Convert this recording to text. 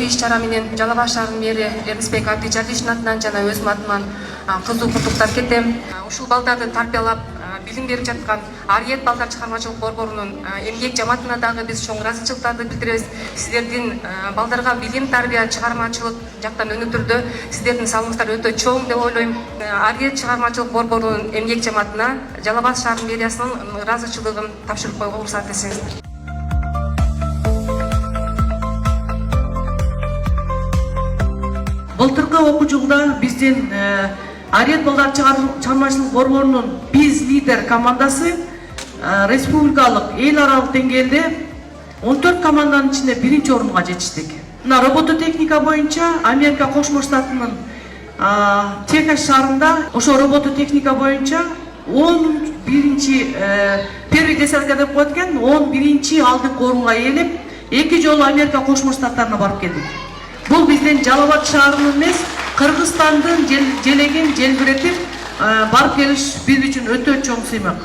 ийгиликтүү иш-чара менен Жалал Абад шаарынын мэри Эрнисбек Абдижалиловичтин атынан жана өзүмдүн атыман кызуу куттуктап кетем. Ушул балдарды тарбиялап билим берип жаткан Арыет балдар чыгармачылык борборунун эмгек жамаатына дагы биз чоң ыраазычылыктарды билдиребиз. Сиздердин балдарга билим, тарбия, чыгармачылык жактан өнүктүрдө сиздердин салымыңыздар өтө чоң деп ойлойм. Арыет чыгармачылык борборунун эмгек жамаатына Жалал Абад шаарынын мэриясынын ыраазычылыгын тапшырып коюуга уруксат этсеңиз. Былтыркы окуу жылда биздин Арыет балдар чыгармачылык борборунун биз лидер командасы республикалык эл аралык деңгээлде 14 команданын ичинде 1-чи орунга жетиштик. Мына робототехника боюнча Америка Кошмо Штатынын Техас шаарында ошо робототехника боюнча 11-чи первый десятка деп коет экен, 11-чи алдыңкы орунга ээлеп, 2 жолу Америка Кошмо Штаттарына барып келдик. Бул биздин Жалал Абад шаарынын эмес, Кыргызстандын желегин желбиретип барып келиш биз үчүн өтө чоң сыймак.